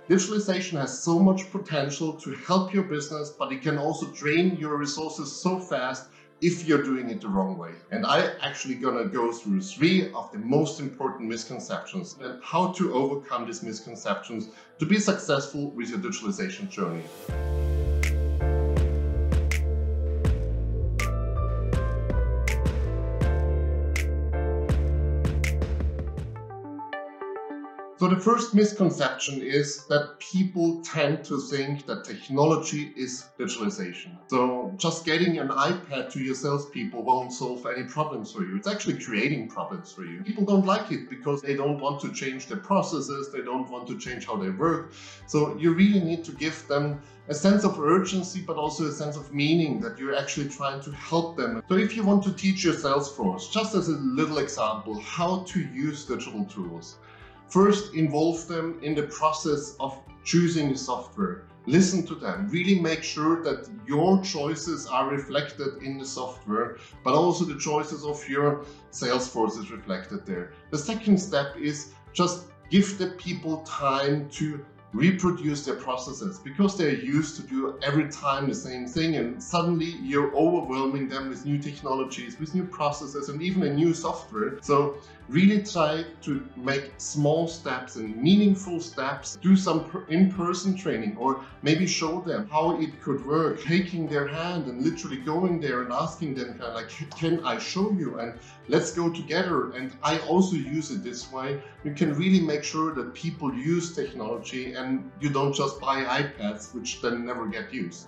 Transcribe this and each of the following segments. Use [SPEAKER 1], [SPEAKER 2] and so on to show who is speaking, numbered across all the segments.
[SPEAKER 1] Digitalization has so much potential to help your business, but it can also drain your resources so fast if you're doing it the wrong way. And I'm actually gonna go through 3 of the most important misconceptions and how to overcome these misconceptions to be successful with your digitalization journey. So the first misconception is that people tend to think that technology is digitalization. So just getting an iPad to your salespeople won't solve any problems for you. It's actually creating problems for you. People don't like it because they don't want to change their processes. They don't want to change how they work. So you really need to give them a sense of urgency, but also a sense of meaning that you're actually trying to help them. So if you want to teach your sales force, just as a little example, how to use digital tools, first, involve them in the process of choosing the software. Listen to them. Really make sure that your choices are reflected in the software, but also the choices of your sales force is reflected there. The second step is just give the people time to reproduce their processes because they're used to do every time the same thing, and suddenly you're overwhelming them with new technologies, with new processes, and even a new software. So really try to make small steps and meaningful steps. Do some in-person training, or maybe show them how it could work, taking their hand and literally going there and asking them kind of like, can I show you, and let's go together, and I also use it this way. You can really make sure that people use technology and you don't just buy iPads which then never get used.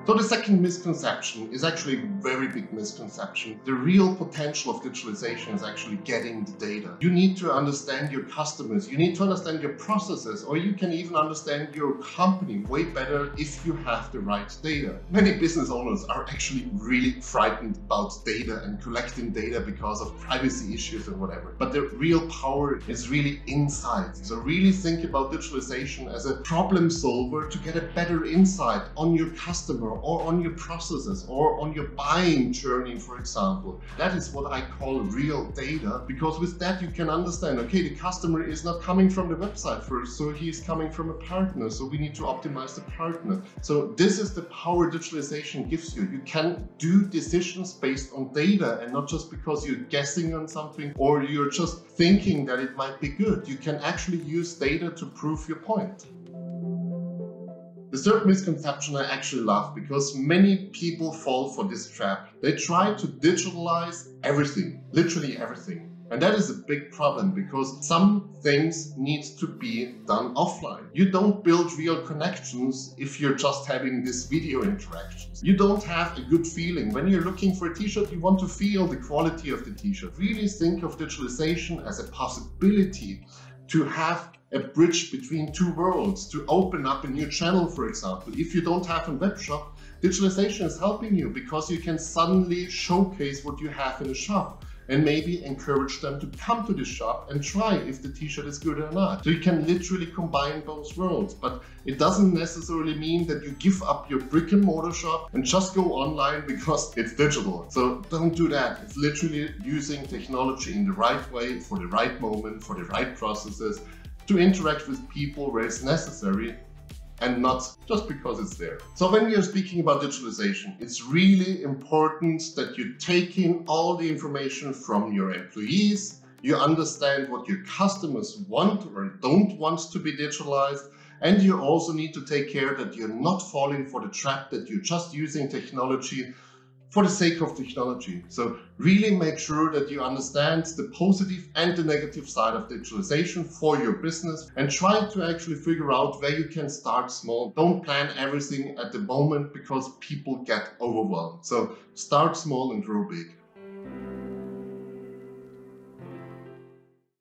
[SPEAKER 1] So the second misconception is actually a very big misconception. The real potential of digitalization is actually getting the data. You need to understand your customers, you need to understand your processes, or you can even understand your company way better if you have the right data. Many business owners are actually really frightened about data and collecting data because of privacy issues and whatever. But the real power is really inside. So really think about digitalization as a problem solver to get a better insight on your customer, or on your processes, or on your buying journey, for example. That is what I call real data, because with that you can understand, okay, the customer is not coming from the website first, so he's coming from a partner, so we need to optimize the partner. So this is the power digitalization gives you. You can do decisions based on data and not just because you're guessing on something or you're just thinking that it might be good. You can actually use data to prove your point. The third misconception I actually love, because many people fall for this trap. They try to digitalize everything, literally everything. And that is a big problem because some things need to be done offline. You don't build real connections if you're just having this video interactions. You don't have a good feeling. When you're looking for a t-shirt, you want to feel the quality of the t-shirt. Really think of digitalization as a possibility to have a bridge between two worlds, to open up a new channel, for example. If you don't have a web shop, digitalization is helping you because you can suddenly showcase what you have in a shop and maybe encourage them to come to the shop and try if the t-shirt is good or not. So you can literally combine both worlds, but it doesn't necessarily mean that you give up your brick and mortar shop and just go online because it's digital. So don't do that. It's literally using technology in the right way, for the right moment, for the right processes, to interact with people where it's necessary and not just because it's there. So when we are speaking about digitalization, it's really important that you take in all the information from your employees, you understand what your customers want or don't want to be digitalized, and you also need to take care that you're not falling for the trap that you're just using technology for the sake of technology. So really make sure that you understand the positive and the negative side of digitalization for your business, and try to actually figure out where you can start small. Don't plan everything at the moment because people get overwhelmed. So start small and grow big.